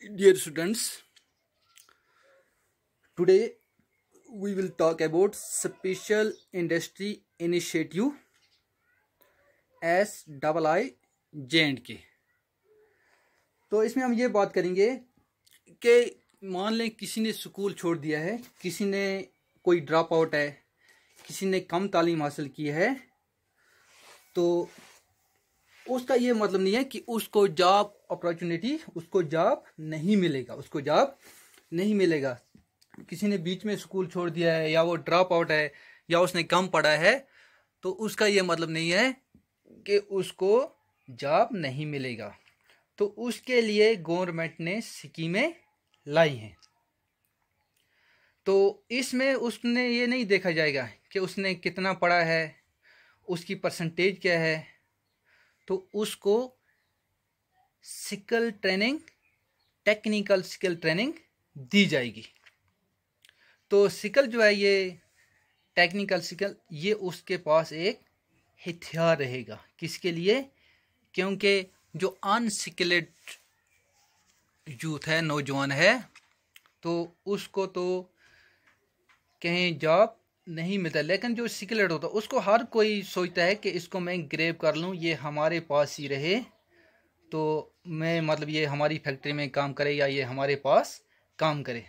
Dear students, today we will talk about Special Industry Initiative SIIJ&K। तो इसमें हम ये बात करेंगे कि मान लें किसी ने स्कूल छोड़ दिया है, किसी ने कोई ड्रॉप आउट है, किसी ने कम तालीम हासिल की है, तो उसका ये मतलब नहीं है कि उसको जॉब अपॉर्चुनिटी, उसको जॉब नहीं मिलेगा। किसी ने बीच में स्कूल छोड़ दिया है, या वो ड्रॉप आउट है, या उसने कम पढ़ा है, तो उसका ये मतलब नहीं है कि उसको जॉब नहीं मिलेगा। तो उसके लिए गवर्नमेंट ने स्कीमें लाई हैं। तो इसमें उसने ये नहीं देखा जाएगा कि उसने कितना पढ़ा है, उसकी परसेंटेज क्या है, तो उसको skill training, technical skill training दी जाएगी। तो स्किल जो है, ये टेक्निकल स्किल, ये उसके पास एक हथियार रहेगा। किसके लिए? क्योंकि जो अनस्किल्ड यूथ है, नौजवान है, तो उसको तो कहीं जॉब नहीं मिलता। लेकिन जो स्किल्ड होता है उसको हर कोई सोचता है कि इसको मैं ग्रैब कर लूँ, ये हमारे पास ही रहे, तो मैं मतलब ये हमारी फैक्ट्री में काम करे या ये हमारे पास काम करे।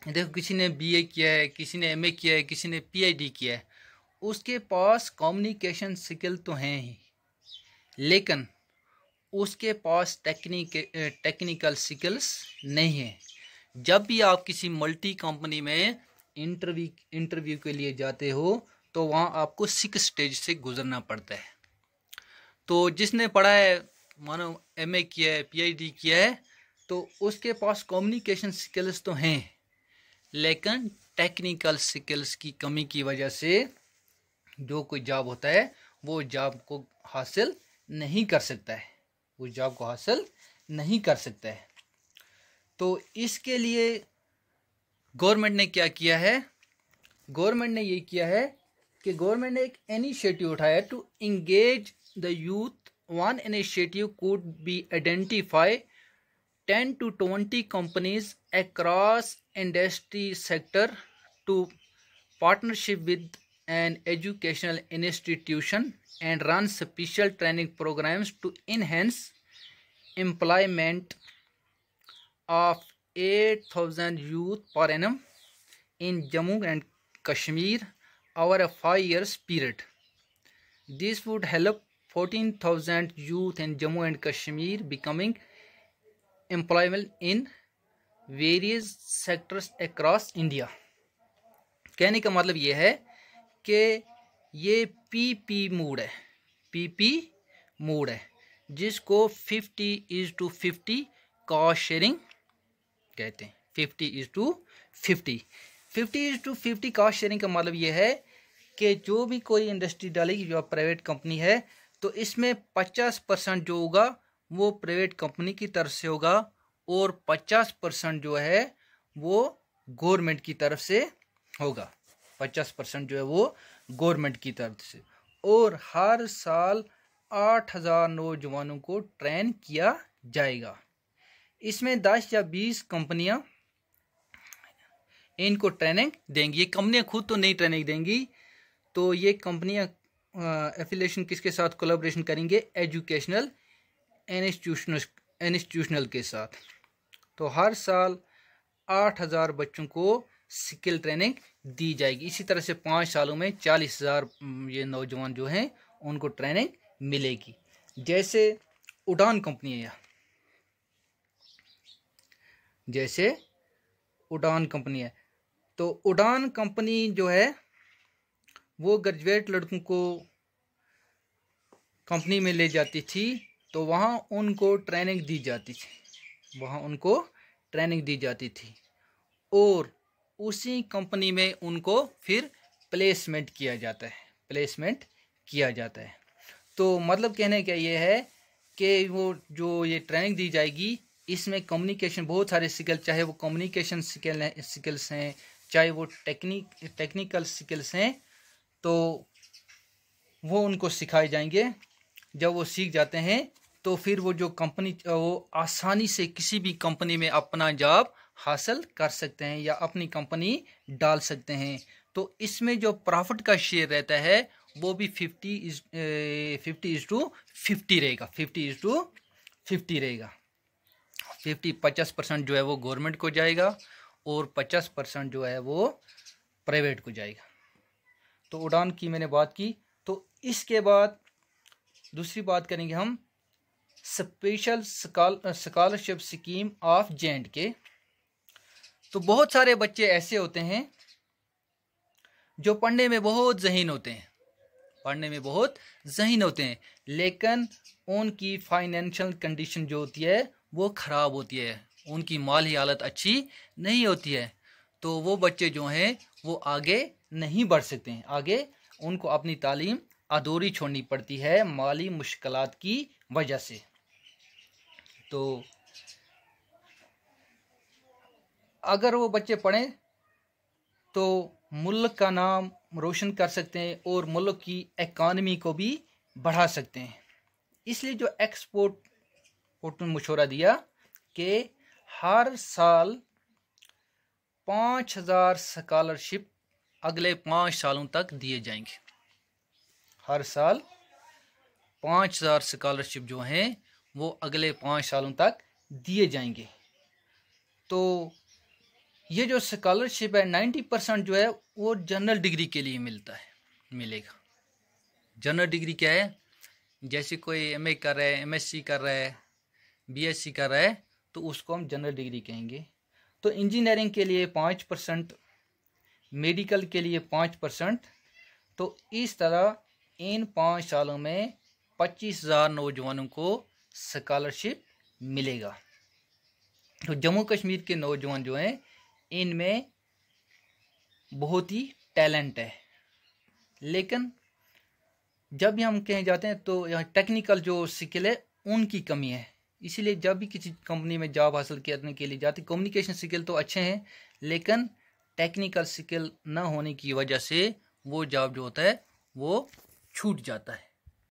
देखो, किसी ने बीए किया है, किसी ने एमए किया है, किसी ने पीएचडी किया है, उसके पास कम्युनिकेशन स्किल तो हैं ही, लेकिन उसके पास टेक्निकल स्किल्स नहीं है। जब भी आप किसी मल्टी कंपनी में इंटरव्यू के लिए जाते हो, तो वहाँ आपको 6 स्टेज से गुजरना पड़ता है। तो जिसने पढ़ा है, मानो एमए किया है, पीएचडी किया है, तो उसके पास कम्युनिकेशन स्किल्स तो हैं, लेकिन टेक्निकल स्किल्स की कमी की वजह से जो कोई जॉब होता है वो जॉब को हासिल नहीं कर सकता है। तो इसके लिए गवर्नमेंट ने क्या किया है? गवर्नमेंट ने ये किया है कि गवर्नमेंट ने एक इनिशिएटिव उठाया to engage the youth. One initiative could be identify 10 to 20 companies across industry sector to partnership with an educational institution and run special training programs to enhance employment of 8,000 youth per annum in Jammu and Kashmir over a 5 years period. This would help 14,000 youth in Jammu and Kashmir becoming employment in various sectors across India. कहने का मतलब ये है कि ये PP mode है, जिसको 50:50 cost sharing कहते हैं। 50:50 कॉस्ट शेयरिंग का मतलब ये है कि जो भी कोई इंडस्ट्री डालेगी, जो प्राइवेट कंपनी है, तो इसमें 50% जो होगा वो प्राइवेट कंपनी की तरफ से होगा, और 50% जो है वो गवर्नमेंट की तरफ से होगा। 50% जो है वो गवर्नमेंट की तरफ से। और हर साल 8,000 नौजवानों को ट्रेन किया जाएगा। इसमें 10 या 20 कंपनियां इनको ट्रेनिंग देंगी। ये कंपनियां खुद तो नहीं ट्रेनिंग देंगी, तो ये कंपनियां एफिलिएशन किसके साथ कोलैबोरेशन करेंगे? एजुकेशनल इंस्टीट्यूशनल के साथ। तो हर साल 8,000 बच्चों को स्किल ट्रेनिंग दी जाएगी। इसी तरह से 5 सालों में 40,000 ये नौजवान जो हैं उनको ट्रेनिंग मिलेगी। जैसे उड़ान कंपनी है, तो उड़ान कंपनी जो है वो ग्रेजुएट लड़कों को कंपनी में ले जाती थी, तो वहाँ उनको ट्रेनिंग दी जाती थी, और उसी कंपनी में उनको फिर प्लेसमेंट किया जाता है। तो मतलब कहने का ये है कि वो जो ये ट्रेनिंग दी जाएगी, इसमें कम्युनिकेशन, बहुत सारे स्किल, चाहे वो कम्युनिकेशन स्किल्स हैं, चाहे वो टेक्निकल स्किल्स हैं, तो वो उनको सिखाए जाएंगे। जब वो सीख जाते हैं तो तो फिर वो जो कंपनी वो आसानी से किसी भी कंपनी में अपना जॉब हासिल कर सकते हैं या अपनी कंपनी डाल सकते हैं। तो इसमें जो प्रॉफिट का शेयर रहता है वो भी 50:50 रहेगा। 50:50 रहेगा। 50% जो है वो गवर्नमेंट को जाएगा और 50% जो है वो प्राइवेट को जाएगा। तो उड़ान की मैंने बात की। तो इसके बाद दूसरी बात करेंगे हम special scholarship scheme of J&K। तो बहुत सारे बच्चे ऐसे होते हैं जो पढ़ने में बहुत ज़हीन होते हैं, लेकिन उनकी फाइनेंशियल कंडीशन जो होती है वो ख़राब होती है, उनकी माली हालत अच्छी नहीं होती है। तो वो बच्चे जो हैं वो आगे नहीं बढ़ सकते हैं, आगे उनको अपनी तालीम अधूरी छोड़नी पड़ती है माली मुश्किलात की वजह से। तो अगर वो बच्चे पढ़ें तो मुल्क का नाम रोशन कर सकते हैं और मुल्क की इकानमी को भी बढ़ा सकते हैं। इसलिए जो एक्सपोर्ट ने मशवरा दिया कि हर साल 5000 स्कॉलरशिप अगले 5 सालों तक दिए जाएंगे। हर साल 5000 स्कॉलरशिप जो हैं वो अगले 5 सालों तक दिए जाएंगे। तो ये जो स्कॉलरशिप है 90% जो है वो जनरल डिग्री के लिए मिलेगा। जनरल डिग्री क्या है? जैसे कोई MA कर रहा है, MSc कर रहा है, BSc कर रहा है, तो उसको हम जनरल डिग्री कहेंगे। तो इंजीनियरिंग के लिए 5%, मेडिकल के लिए 5%। तो इस तरह इन 5 सालों में 25,000 नौजवानों को स्कॉलरशिप मिलेगा। तो जम्मू कश्मीर के नौजवान जो हैं इनमें बहुत ही टैलेंट है, लेकिन जब भी हम कहीं जाते हैं तो यहाँ टेक्निकल जो स्किल है उनकी कमी है। इसीलिए जब भी किसी कंपनी में जॉब हासिल करने के लिए जाते, कम्युनिकेशन स्किल तो अच्छे हैं लेकिन टेक्निकल स्किल ना होने की वजह से वो जॉब जो होता है वो छूट जाता है।